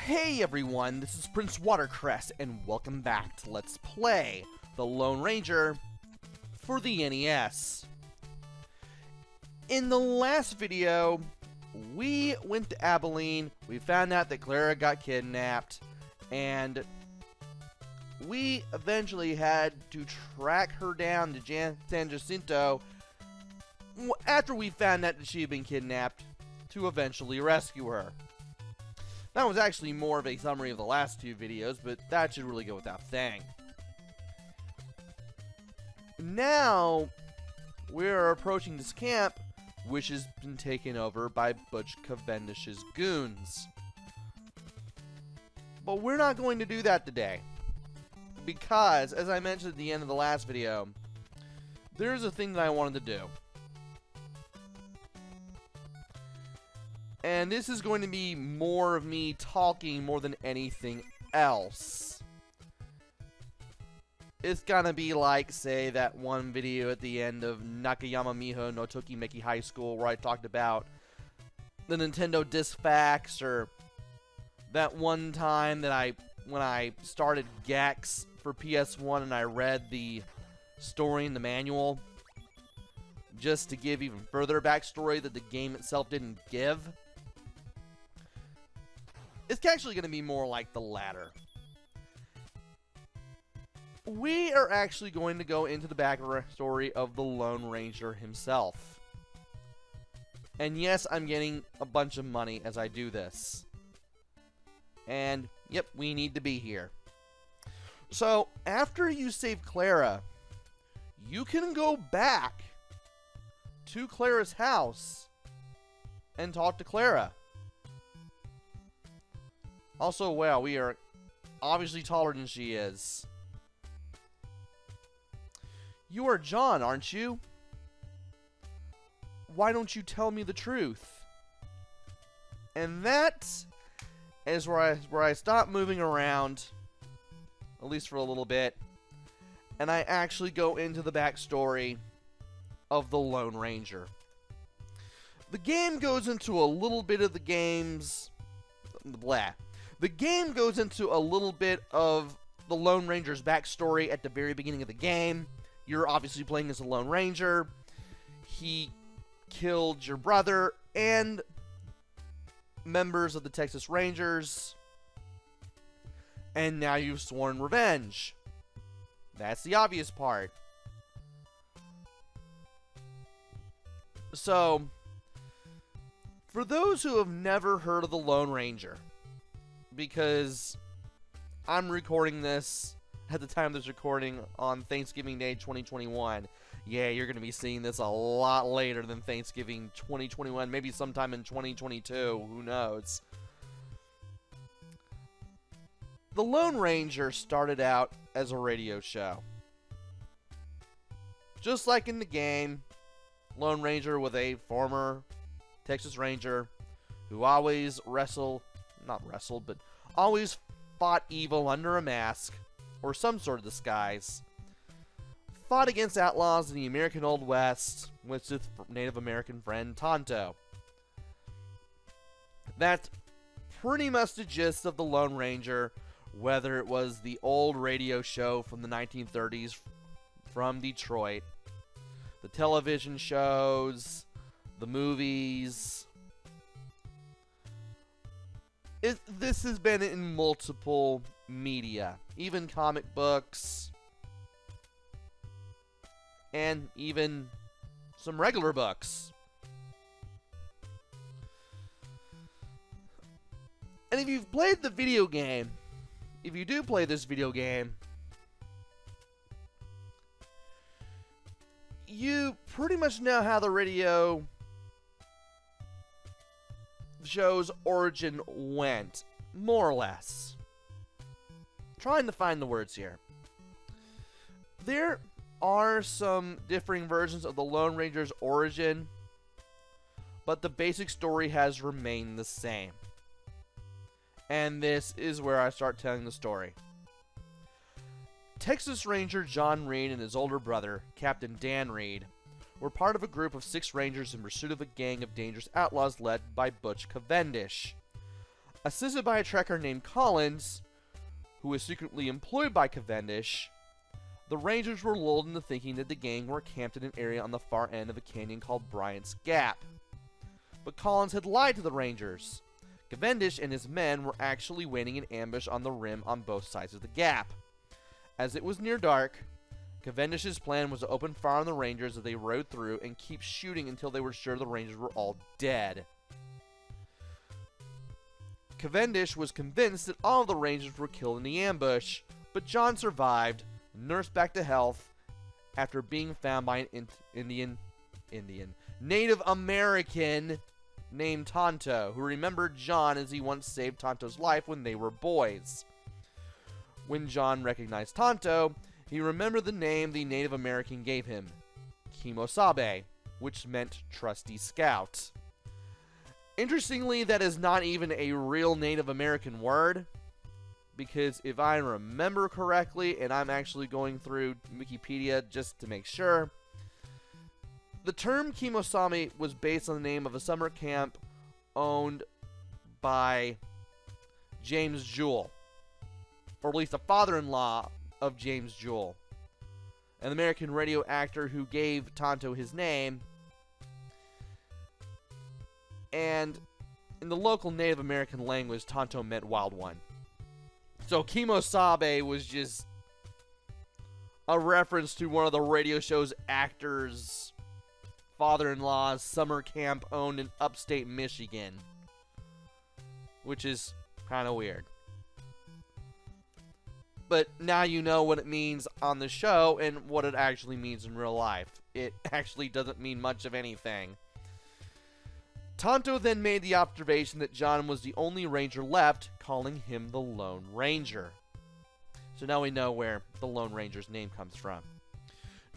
Hey everyone, this is PrinceWatercress, and welcome back to Let's Play The Lone Ranger for the NES. In the last video, we went to Abilene, we found out that Clara got kidnapped, and we eventually had to track her down to San Jacinto after we found out that she had been kidnapped to eventually rescue her. That was actually more of a summary of the last two videos, but that should really go without saying. Now, we're approaching this camp, which has been taken over by Butch Cavendish's goons. But we're not going to do that today, because, as I mentioned at the end of the last video, there's a thing that I wanted to do. And this is going to be more of me talking more than anything else. It's gonna be like, say, that one video at the end of Nakayama Miho no Tokimeki High School where I talked about the Nintendo disc facts, or that one time that when I started Gex for PS1 and I read the story in the manual just to give even further backstory that the game itself didn't give. It's actually going to be more like the latter. We are actually going to go into the backstory of the Lone Ranger himself. And yes, I'm getting a bunch of money as I do this. And, yep, we need to be here. So, after you save Clara, you can go back to Clara's house and talk to Clara. Also, wow, we are obviously taller than she is. You are John, aren't you? Why don't you tell me the truth? And that is where I stop moving around, at least for a little bit, and I actually go into the backstory of the Lone Ranger. The game goes into a little bit of the game's blah. The game goes into a little bit of the Lone Ranger's backstory at the very beginning of the game. You're obviously playing as a Lone Ranger. He killed your brother and members of the Texas Rangers. And now you've sworn revenge. That's the obvious part. So, for those who have never heard of the Lone Ranger, because I'm recording this at the time of this recording on Thanksgiving Day 2021. Yeah, you're going to be seeing this a lot later than Thanksgiving 2021, maybe sometime in 2022, who knows. The Lone Ranger started out as a radio show. Just like in the game, Lone Ranger was a former Texas Ranger who always always fought evil under a mask or some sort of disguise. Fought against outlaws in the American Old West with his Native American friend Tonto. That's pretty much the gist of the Lone Ranger, whether it was the old radio show from the 1930s from Detroit, the television shows, the movies. This has been in multiple media, even comic books, and even some regular books. And if you've played the video game, if you do play this video game, you pretty much know how the radio show's origin went, more or less. Trying to find the words here. There are some differing versions of the Lone Ranger's origin, but the basic story has remained the same. And this is where I start telling the story. Texas Ranger John Reed and his older brother, Captain Dan Reed, were part of a group of 6 Rangers in pursuit of a gang of dangerous outlaws led by Butch Cavendish. Assisted by a trekker named Collins, who was secretly employed by Cavendish, the Rangers were lulled into thinking that the gang were camped in an area on the far end of a canyon called Bryant's Gap. But Collins had lied to the Rangers. Cavendish and his men were actually waiting in ambush on the rim on both sides of the gap. As it was near dark, Cavendish's plan was to open fire on the Rangers as they rode through and keep shooting until they were sure the Rangers were all dead. Cavendish was convinced that all of the Rangers were killed in the ambush, but John survived, nursed back to health, after being found by an Native American named Tonto, who remembered John as he once saved Tonto's life when they were boys. When John recognized Tonto, he remembered the name the Native American gave him, Kimosabe, which meant trusty scout. Interestingly, that is not even a real Native American word, because if I remember correctly, and I'm actually going through Wikipedia just to make sure, the term Kimosabe was based on the name of a summer camp owned by James Jewell, or at least the father-in-law of James Jewell, an American radio actor who gave Tonto his name. And in the local Native American language, Tonto meant wild one. So Kimosabe was just a reference to one of the radio show's actors' father-in-law's summer camp owned in upstate Michigan, which is kind of weird. But now you know what it means on the show and what it actually means in real life. It actually doesn't mean much of anything. Tonto then made the observation that John was the only ranger left, calling him the Lone Ranger. So now we know where the Lone Ranger's name comes from.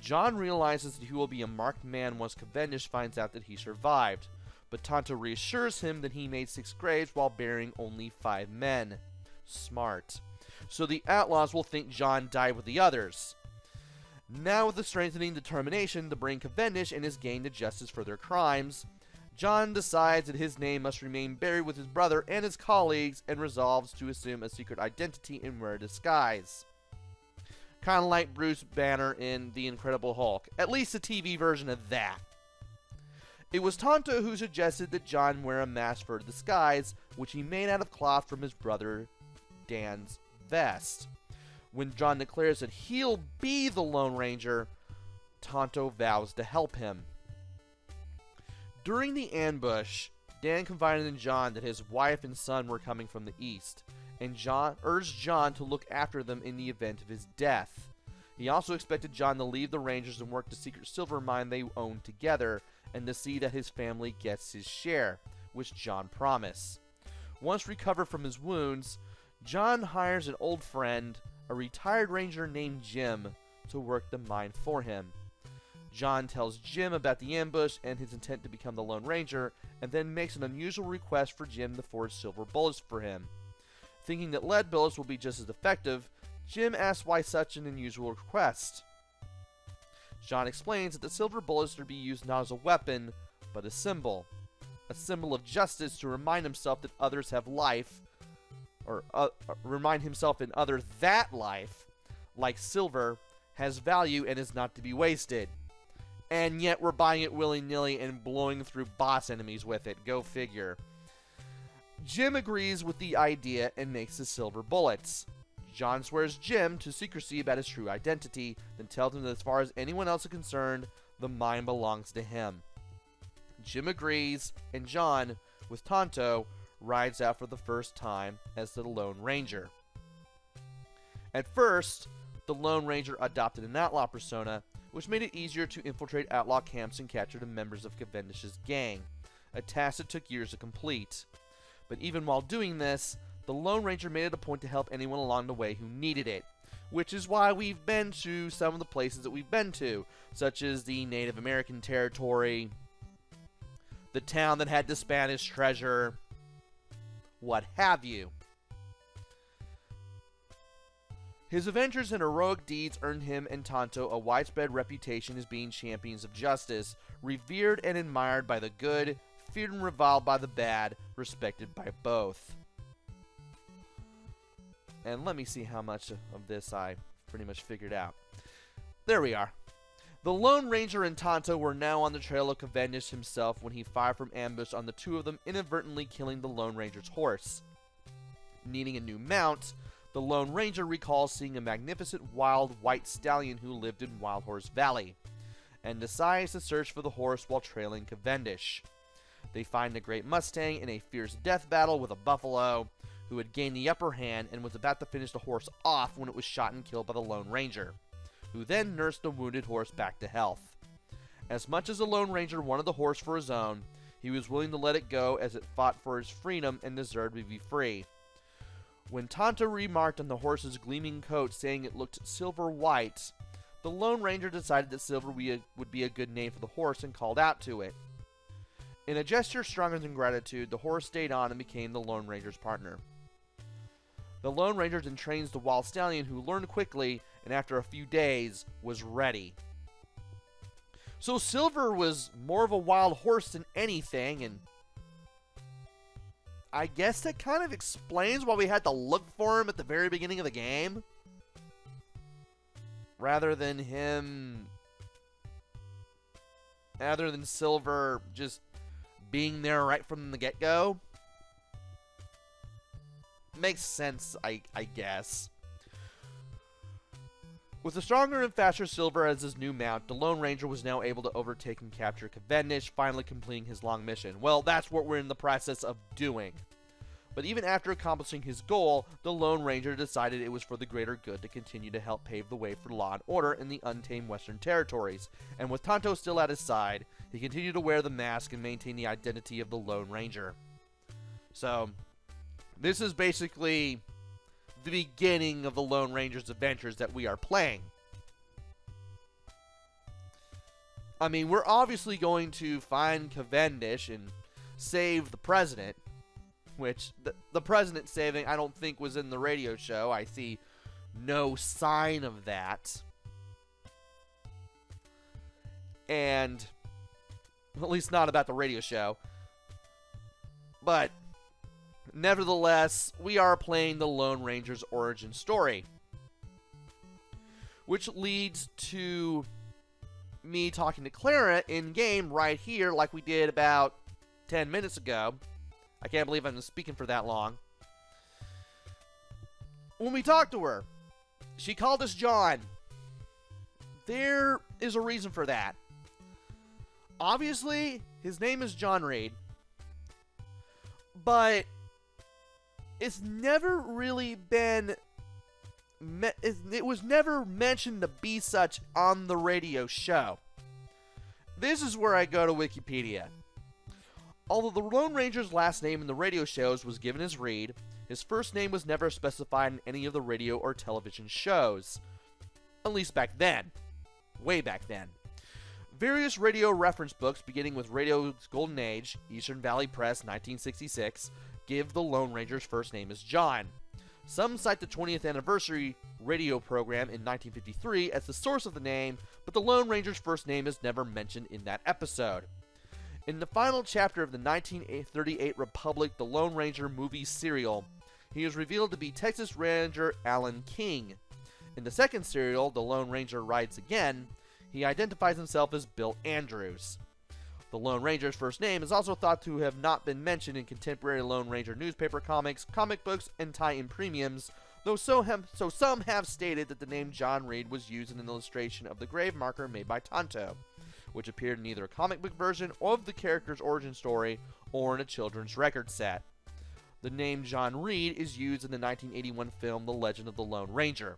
John realizes that he will be a marked man once Cavendish finds out that he survived, but Tonto reassures him that he made 6 graves while burying only 5 men. Smart. So the outlaws will think John died with the others. Now with the strengthening determination to bring Cavendish and his gang to justice for their crimes, John decides that his name must remain buried with his brother and his colleagues and resolves to assume a secret identity and wear a disguise. Kind of like Bruce Banner in The Incredible Hulk, at least a TV version of that. It was Tonto who suggested that John wear a mask for a disguise, which he made out of cloth from his brother Dan's vest. When John declares that he'll be the Lone Ranger, Tonto vows to help him. During the ambush, Dan confided in John that his wife and son were coming from the east, and John urged John to look after them in the event of his death. He also expected John to leave the Rangers and work the secret silver mine they owned together, and to see that his family gets his share, which John promised. Once recovered from his wounds, John hires an old friend, a retired ranger named Jim, to work the mine for him. John tells Jim about the ambush and his intent to become the Lone Ranger, and then makes an unusual request for Jim to forge silver bullets for him. Thinking that lead bullets will be just as effective, Jim asks why such an unusual request. John explains that the silver bullets are to be used not as a weapon, but a symbol of justice to remind himself that others have life, or remind himself and others that life, like silver, has value and is not to be wasted. And yet we're buying it willy-nilly and blowing through boss enemies with it. Go figure. Jim agrees with the idea and makes the silver bullets. John swears Jim to secrecy about his true identity, then tells him that as far as anyone else is concerned, the mine belongs to him. Jim agrees, and John, with Tonto, rides out for the first time as the Lone Ranger. At first, the Lone Ranger adopted an outlaw persona, which made it easier to infiltrate outlaw camps and capture the members of Cavendish's gang, a task that took years to complete. But even while doing this, the Lone Ranger made it a point to help anyone along the way who needed it, which is why we've been to some of the places that we've been to, such as the Native American territory, the town that had the Spanish treasure, what have you. His adventures and heroic deeds earned him and Tonto a widespread reputation as being champions of justice, revered and admired by the good, feared and reviled by the bad, respected by both. And let me see how much of this I pretty much figured out. There we are. The Lone Ranger and Tonto were now on the trail of Cavendish himself when he fired from ambush on the two of them, inadvertently killing the Lone Ranger's horse. Needing a new mount, the Lone Ranger recalls seeing a magnificent wild white stallion who lived in Wild Horse Valley, and decides to search for the horse while trailing Cavendish. They find a great Mustang in a fierce death battle with a buffalo, who had gained the upper hand and was about to finish the horse off when it was shot and killed by the Lone Ranger, who then nursed the wounded horse back to health. As much as the Lone Ranger wanted the horse for his own, he was willing to let it go as it fought for his freedom and deserved to be free. When Tonto remarked on the horse's gleaming coat saying it looked silver white, the Lone Ranger decided that silver would be a good name for the horse and called out to it. In a gesture stronger than gratitude, the horse stayed on and became the Lone Ranger's partner. The Lone Ranger then trains the wild stallion, who learned quickly and after a few days was ready. So Silver was more of a wild horse than anything, and I guess that kind of explains why we had to look for him at the very beginning of the game, rather than Silver just being there right from the get-go. Makes sense, I guess. With a stronger and faster Silver as his new mount, the Lone Ranger was now able to overtake and capture Cavendish, finally completing his long mission. Well, that's what we're in the process of doing. But even after accomplishing his goal, the Lone Ranger decided it was for the greater good to continue to help pave the way for law and order in the untamed Western Territories. And with Tonto still at his side, he continued to wear the mask and maintain the identity of the Lone Ranger. So, this is basically the beginning of the Lone Ranger's adventures that we are playing. I mean, we're obviously going to find Cavendish and save the president, which the president saving I don't think was in the radio show. I see no sign of that. And at least not about the radio show. But nevertheless, we are playing the Lone Ranger's origin story, which leads to me talking to Clara in-game right here like we did about 10 minutes ago. I can't believe I've been speaking for that long. When we talked to her, she called us John. There is a reason for that. Obviously, his name is John Reed, but it's never really been it was never mentioned to be such on the radio show. This is where I go to Wikipedia. Although the Lone Ranger's last name in the radio shows was given as Reed, his first name was never specified in any of the radio or television shows. At least back then. Way back then. Various radio reference books, beginning with Radio's Golden Age, Eastern Valley Press, 1966, give the Lone Ranger's first name as John. Some cite the 20th anniversary radio program in 1953 as the source of the name, but the Lone Ranger's first name is never mentioned in that episode. In the final chapter of the 1938 Republic, the Lone Ranger movie serial, he is revealed to be Texas Ranger Alan King. In the second serial, The Lone Ranger Rides Again, he identifies himself as Bill Andrews. The Lone Ranger's first name is also thought to have not been mentioned in contemporary Lone Ranger newspaper comics, comic books, and tie-in premiums, though some have stated that the name John Reed was used in an illustration of the grave marker made by Tonto, which appeared in either a comic book version of the character's origin story or in a children's record set. The name John Reed is used in the 1981 film The Legend of the Lone Ranger.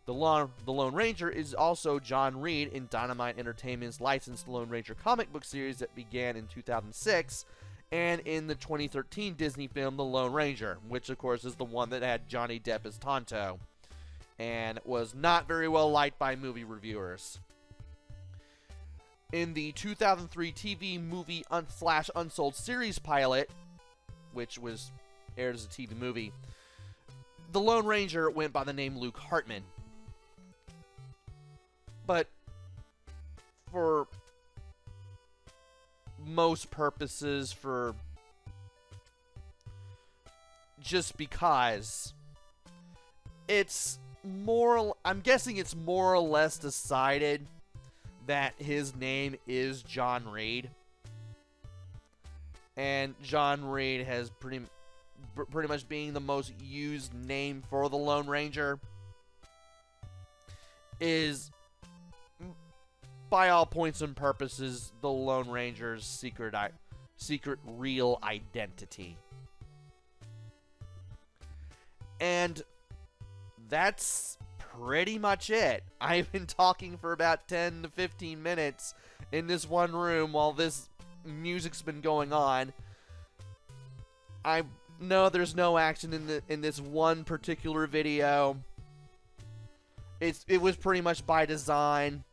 The Lone Ranger is also John Reed in Dynamite Entertainment's licensed Lone Ranger comic book series that began in 2006, and in the 2013 Disney film The Lone Ranger, which of course is the one that had Johnny Depp as Tonto, and was not very well liked by movie reviewers. In the 2003 TV movie / Unsold series pilot, which was aired as a TV movie, the Lone Ranger went by the name Luke Hartman. But for most purposes, just because it's I'm guessing it's more or less decided that his name is John Reed. And John Reed has pretty much being the most used name for the Lone Ranger is, by all points and purposes, the Lone Ranger's secret real identity. And that's pretty much it. I've been talking for about 10 to 15 minutes in this one room while this music's been going on. I know there's no action in this one particular video. It was pretty much by design.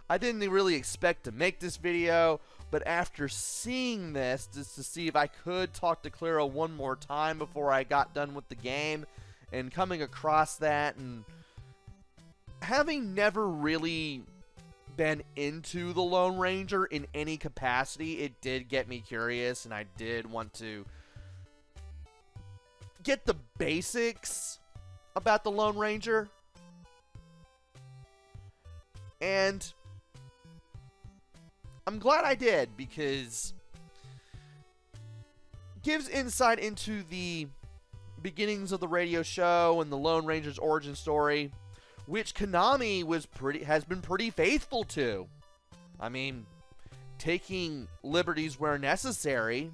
I didn't really expect to make this video, but after seeing this, just to see if I could talk to Clara one more time before I got done with the game, and coming across that, and having never really been into the Lone Ranger in any capacity, it did get me curious, and I did want to get the basics about the Lone Ranger. And I'm glad I did, because it gives insight into the beginnings of the radio show and the Lone Ranger's origin story, which Konami has been pretty faithful to. I mean, taking liberties where necessary,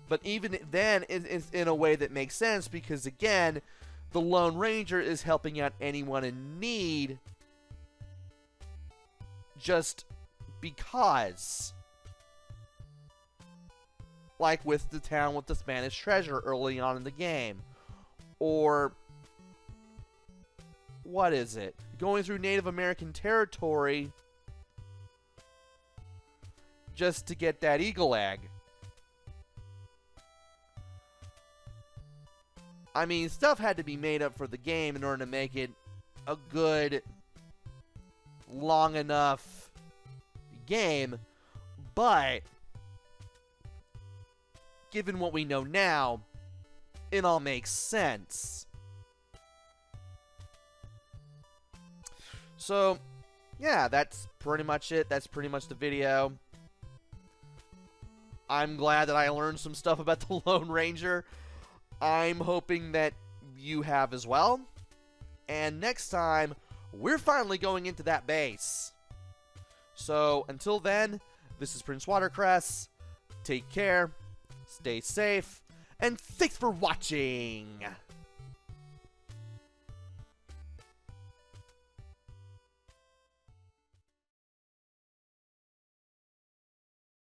but even then, it's in a way that makes sense, because again, the Lone Ranger is helping out anyone in need just because. Like with the town with the Spanish treasure early on in the game. Or, what is it? Going through Native American territory just to get that eagle egg. I mean, stuff had to be made up for the game in order to make it a good, long enough game, but given what we know now, it all makes sense. So, yeah, that's pretty much it. That's pretty much the video. I'm glad that I learned some stuff about the Lone Ranger. I'm hoping that you have as well. And next time, we're finally going into that base. So, until then, this is PrinceWatercress. Take care, stay safe, and thanks for watching!